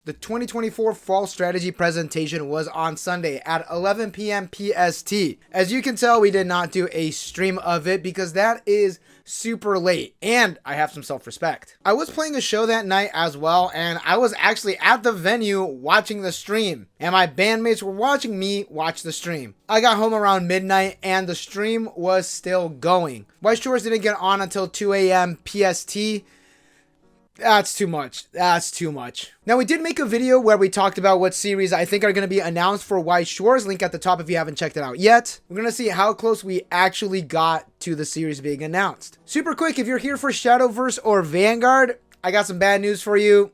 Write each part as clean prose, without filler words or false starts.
The 2024 Fall Strategy presentation was on Sunday at 11 p.m. PST. As you can tell, we did not do a stream of it because that is super late, and I have some self-respect. I was playing a show that night as well, and I was actually at the venue watching the stream, and my bandmates were watching me watch the stream. I got home around midnight, and the stream was still going. Weiss Schwarz didn't get on until 2 a.m. PST. That's too much. That's too much. Now, we did make a video where we talked about what series I think are going to be announced for Weiss Schwarz. Link at the top if you haven't checked it out yet. We're going to see how close we actually got to the series being announced. Super quick, if you're here for Shadowverse or Vanguard, I got some bad news for you.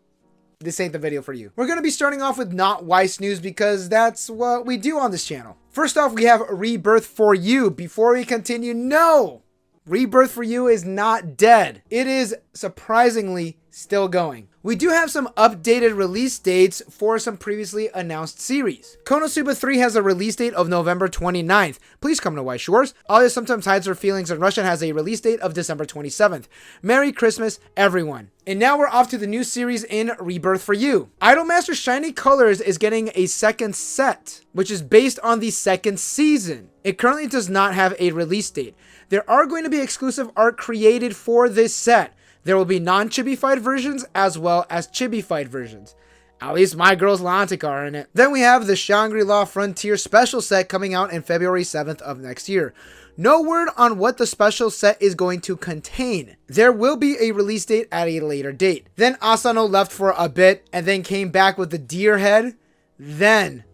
This ain't the video for you. We're going to be starting off with not Weiss news because that's what we do on this channel. First off, we have Rebirth For You. Before we continue, no! Rebirth For You is not dead. It is surprisingly still going. We do have some updated release dates for some previously announced series. Konosuba 3 has a release date of November 29th. Please come to Weiss Schwarz. Alia Sometimes Hides Her Feelings in Russian has a release date of December 27th. Merry Christmas, everyone. And now we're off to the new series in Rebirth For You. Idolmaster Shiny Colors is getting a second set, which is based on the second season. It currently does not have a release date. There are going to be exclusive art created for this set. There will be non-chibified versions as well as chibified versions. At least My Girls Lantica are in it. Then we have the Shangri-La Frontier special set coming out in February 7th of next year. No word on what the special set is going to contain. There will be a release date at a later date. Then Asano left for a bit and then came back with the deer head. Then,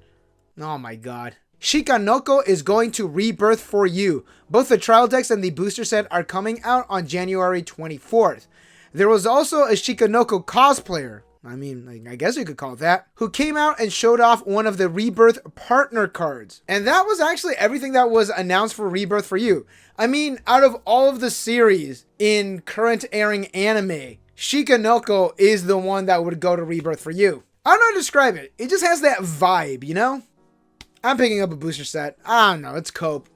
oh my god. Shikanoko is going to Rebirth For You. Both the trial decks and the booster set are coming out on January 24th. There was also a Shikanoko cosplayer, I guess you could call it that, who came out and showed off one of the Rebirth partner cards. And that was actually everything that was announced for Rebirth For You. Out of all of the series in current airing anime, Shikanoko is the one that would go to Rebirth For You. I don't know how to describe it. It just has that vibe, you know? I'm picking up a booster set. I don't know, it's cope.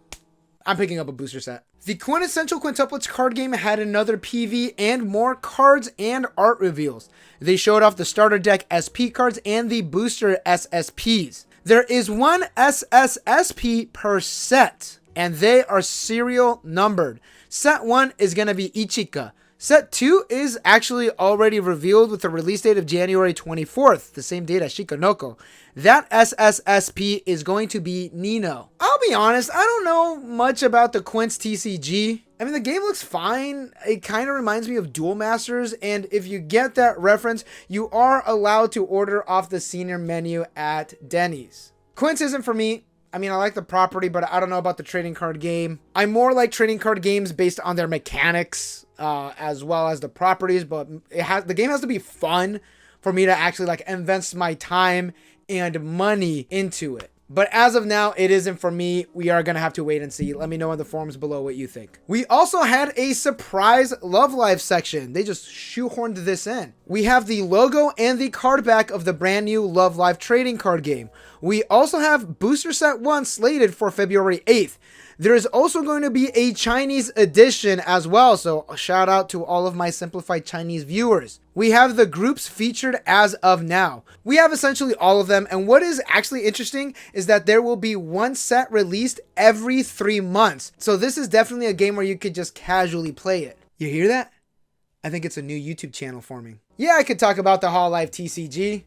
I'm picking up a booster set. The Quintessential Quintuplets card game had another PV and more cards and art reveals. They showed off the starter deck SP cards and the booster SSPs. There is one SSSP per set, and they are serial numbered. Set 1 is going to be Ichika. Set 2 is actually already revealed with the release date of January 24th, the same date as Shikanoko. That SSSP is going to be Nino. I'll be honest, I don't know much about the Quints TCG. The game looks fine. It kind of reminds me of Duel Masters, and if you get that reference, you are allowed to order off the senior menu at Denny's. Quints isn't for me. I like the property, but I don't know about the trading card game. I more like trading card games based on their mechanics, as well as the properties, but the game has to be fun for me to actually invest my time and money into it. But as of now, it isn't for me. We are going to have to wait and see. Let me know in the forums below what you think. We also had a surprise Love Live section. They just shoehorned this in. We have the logo and the card back of the brand new Love Live trading card game. We also have Booster Set 1 slated for February 8th. There is also going to be a Chinese edition as well, so a shout out to all of my simplified Chinese viewers. We have the groups featured as of now. We have essentially all of them, and what is actually interesting is that there will be one set released every 3 months. So this is definitely a game where you could just casually play it. You hear that? I think it's a new YouTube channel forming. Yeah, I could talk about the Hololive TCG.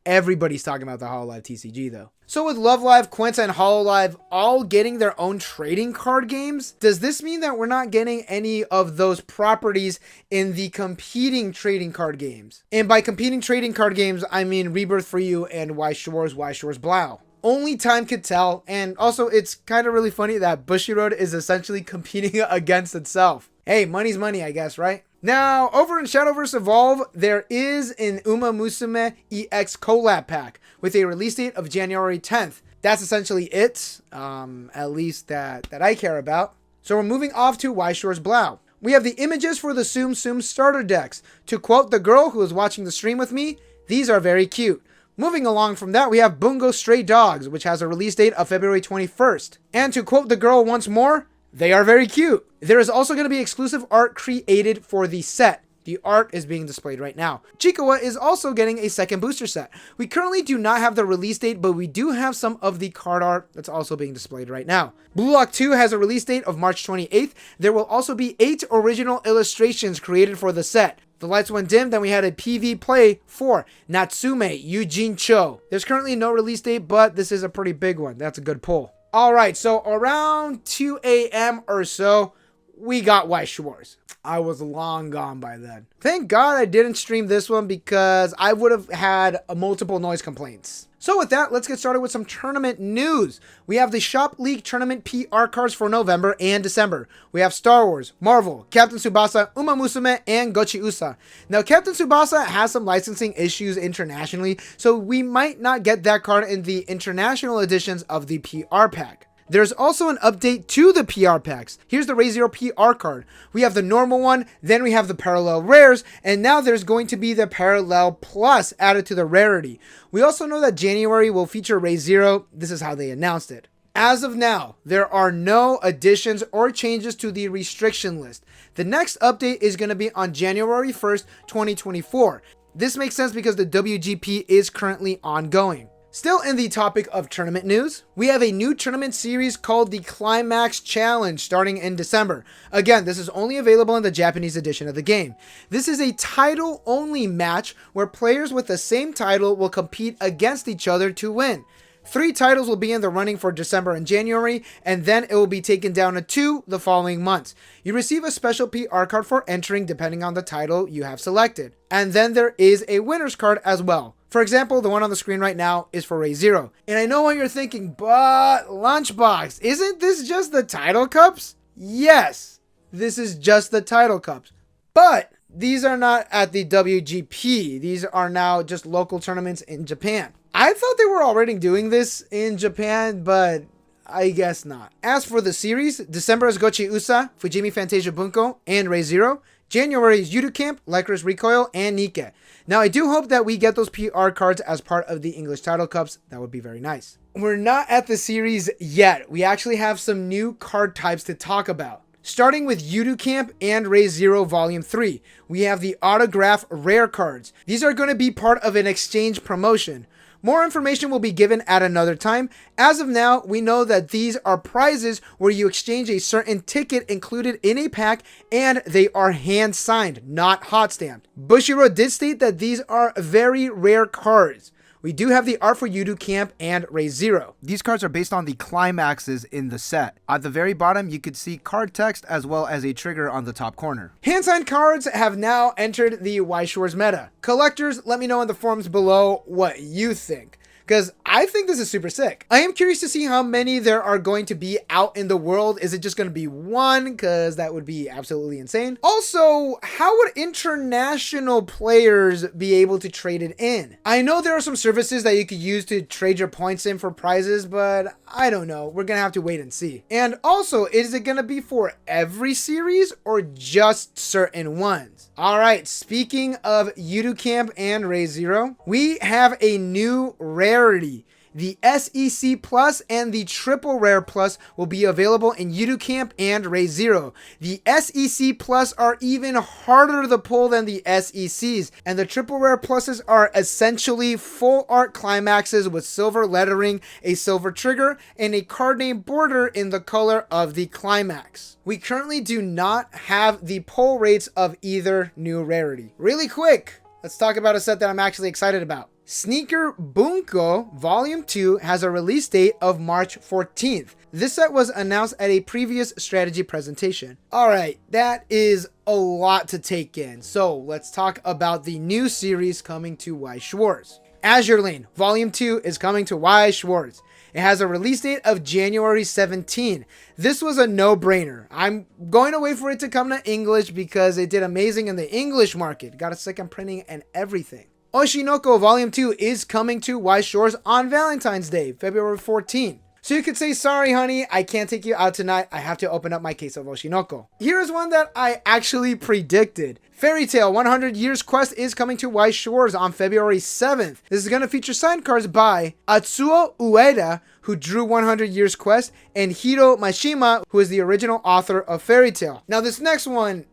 Everybody's talking about the Hololive TCG though. So with Love Live, Quints, and Hololive all getting their own trading card games, does this mean that we're not getting any of those properties in the competing trading card games? And by competing trading card games, I mean Rebirth For You and Weiss Schwarz Blau. Only time could tell, and also it's kind of really funny that Bushiroad is essentially competing against itself. Hey, money's money, I guess, right? Now, over in Shadowverse Evolve, there is an Uma Musume EX collab pack with a release date of January 10th. That's essentially it, at least that I care about. So we're moving off to Weiss Schwarz Blau. We have the images for the Tsum Tsum starter decks. To quote the girl who was watching the stream with me, these are very cute. Moving along from that, we have Bungo Stray Dogs, which has a release date of February 21st. And to quote the girl once more, they are very cute. There is also going to be exclusive art created for the set. The art is being displayed right now. Chikawa is also getting a second booster set. We currently do not have the release date, but we do have some of the card art that's also being displayed right now. Blue Lock 2 has a release date of March 28th. There will also be 8 original illustrations created for the set. The lights went dim, then we had a PV play for Natsume Yujin Cho. There's currently no release date, but this is a pretty big one. That's a good pull. Alright, so around 2 a.m. or so, we got Weiss Schwarz. I was long gone by then. Thank God I didn't stream this one because I would have had multiple noise complaints. So with that, let's get started with some tournament news. We have the Shop League Tournament PR cards for November and December. We have Star Wars, Marvel, Captain Tsubasa, Uma Musume, and Gochi Usa. Now, Captain Tsubasa has some licensing issues internationally, so we might not get that card in the international editions of the PR pack. There's also an update to the PR packs. Here's the RaZero PR card. We have the normal one, then we have the Parallel Rares, and now there's going to be the Parallel Plus added to the rarity. We also know that January will feature RaZero. This is how they announced it. As of now, there are no additions or changes to the restriction list. The next update is going to be on January 1st, 2024. This makes sense because the WGP is currently ongoing. Still in the topic of tournament news, we have a new tournament series called the Climax Challenge starting in December. Again, this is only available in the Japanese edition of the game. This is a title-only match where players with the same title will compete against each other to win. 3 titles will be in the running for December and January, and then it will be taken down to 2 the following months. You receive a special PR card for entering depending on the title you have selected. And then there is a winner's card as well. For example, the one on the screen right now is for RaZero. And I know what you're thinking, but Lunchbox, isn't this just the title cups? Yes, this is just the title cups. But these are not at the WGP. These are now just local tournaments in Japan. I thought they were already doing this in Japan, but I guess not. As for the series, December is Gochi Usa, Fujimi Fantasia Bunko, and RaZero. January is Yudu Camp, Lycris Recoil, and Nikke. Now, I do hope that we get those PR cards as part of the English title cups. That would be very nice. We're not at the series yet. We actually have some new card types to talk about. Starting with Yudu Camp and RaZero Volume 3, we have the autograph rare cards. These are going to be part of an exchange promotion. More information will be given at another time. As of now, we know that these are prizes where you exchange a certain ticket included in a pack and they are hand signed, not hot stamped. Bushiroad did state that these are very rare cards. We do have the art for Yudu Camp and RaZero. These cards are based on the climaxes in the set. At the very bottom, you could see card text as well as a trigger on the top corner. Hand-signed cards have now entered the Weiss Schwarz meta. Collectors, let me know in the forums below what you think, because I think this is super sick. I am curious to see how many there are going to be out in the world. Is it just going to be one? Because that would be absolutely insane. Also, how would international players be able to trade it in? I know there are some services that you could use to trade your points in for prizes, but I don't know. We're going to have to wait and see. And also, is it going to be for every series or just certain ones? All right, speaking of Yudu Camp and RaZero, we have a new rarity. The SEC Plus and the Triple Rare Plus will be available in Yudu Camp and RaZero. The SEC Plus are even harder to pull than the SECs, and the Triple Rare Pluses are essentially full art climaxes with silver lettering, a silver trigger, and a card name border in the color of the climax. We currently do not have the pull rates of either new rarity. Really quick, let's talk about a set that I'm actually excited about. Sneaker Bunko Volume 2 has a release date of March 14th. This set was announced at a previous strategy presentation. Alright, that is a lot to take in. So let's talk about the new series coming to Weiss Schwarz. Azure Lane Volume 2 is coming to Weiss Schwarz. It has a release date of January 17. This was a no-brainer. I'm going to wait for it to come to English because it did amazing in the English market. Got a second printing and everything. Oshinoko Volume 2 is coming to Weiss Schwarz on Valentine's Day, February 14. So you could say, sorry honey, I can't take you out tonight. I have to open up my case of Oshinoko. Here's one that I actually predicted. Fairy Tail 100 Years Quest is coming to Weiss Schwarz on February 7th. This is going to feature signed cards by Atsuo Ueda, who drew 100 Years Quest, and Hiro Mashima, who is the original author of Fairy Tail. Now this next one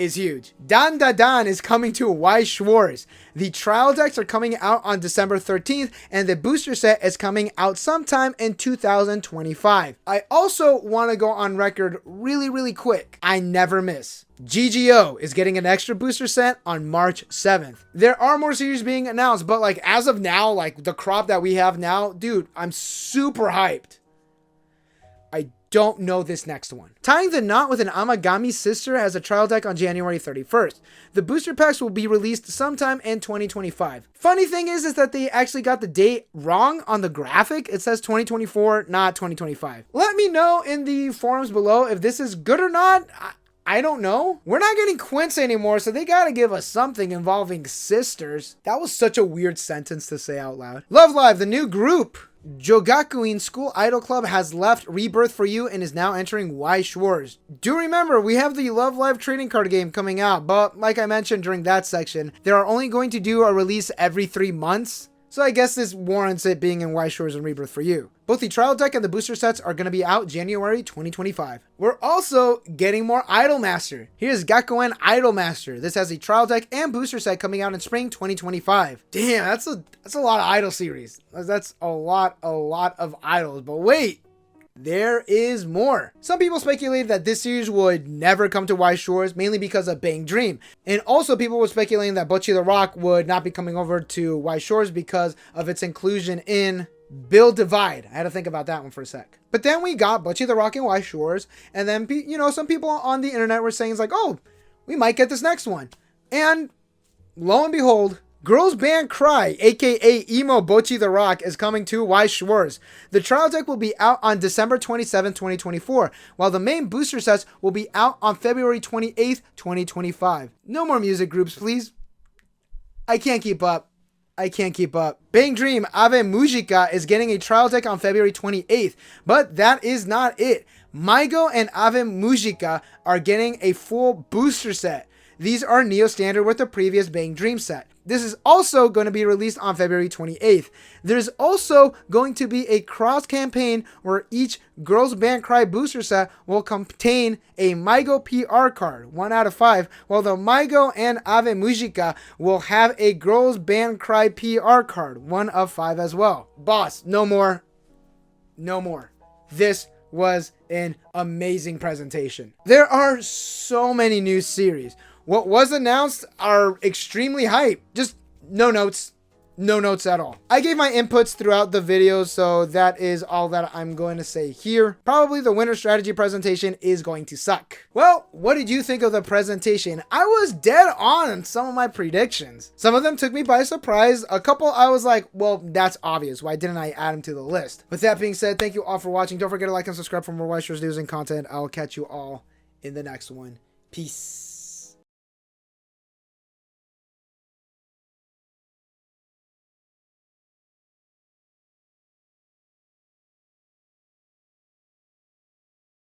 is huge. Dan Da Dan is coming to Weiss Schwarz. The trial decks are coming out on December 13th, and the booster set is coming out sometime in 2025. I also want to go on record really quick. I never miss. GGO is getting an extra booster set on March 7th. There are more series being announced, but like as of now, like the crop that we have now, dude, I'm super hyped. I don't know this next one. Tying the Knot with an Amagami Sister has a trial deck on January 31st. The booster packs will be released sometime in 2025. Funny thing is that they actually got the date wrong on the graphic. It says 2024, not 2025. Let me know in the forums below if this is good or not. I don't know. We're not getting Quints anymore, so they gotta give us something involving sisters. That was such a weird sentence to say out loud. Love Live, the new group. Jogakuin School Idol Club has left Rebirth For You and is now entering Weiss Schwarz. Do remember, we have the Love Live trading card game coming out, but like I mentioned during that section, they are only going to do a release every 3 months. So I guess this warrants it being in Weiss Schwarz and Rebirth For You. Both the trial deck and the booster sets are going to be out January 2025. We're also getting more Idolmaster. Here's Gakuen Idolmaster. This has a trial deck and booster set coming out in spring 2025. Damn, that's a lot of idol series. That's a lot of idols. But wait, there is more. Some people speculated that this series would never come to Weiss Schwarz, mainly because of Bang Dream. And also people were speculating that Bocchi the Rock would not be coming over to Weiss Schwarz because of its inclusion in Build Divide. I had to think about that one for a sec. But then we got Bocchi the Rock and Weiss Schwarz, and then, you know, some people on the internet were saying, it's like, oh, we might get this next one. And lo and behold, Girls Band Cry, aka Emo Bocchi the Rock, is coming to Weiss Schwarz. The trial deck will be out on December 27, 2024, while the main booster sets will be out on February 28, 2025. No more music groups, please. I can't keep up. Bang Dream Ave Mujica is getting a trial deck on February 28th, but that is not it. Maigo and Ave Mujica are getting a full booster set. These are Neo Standard with the previous Bang Dream set. This is also going to be released on February 28th. There's also going to be a cross campaign where each Girls Band Cry booster set will contain a Maigo PR card, 1 out of 5, while the Maigo and Ave Mujica will have a Girls Band Cry PR card, 1 of 5 as well. Boss, no more. This was an amazing presentation. There are so many new series. What was announced are extremely hype. Just no notes at all. I gave my inputs throughout the video, so that is all that I'm going to say here. Probably the winter strategy presentation is going to suck. Well, what did you think of the presentation? I was dead on some of my predictions. Some of them took me by surprise. A couple I was like, well, that's obvious. Why didn't I add them to the list? With that being said, thank you all for watching. Don't forget to like and subscribe for more Weiss Schwarz news and content. I'll catch you all in the next one. Peace.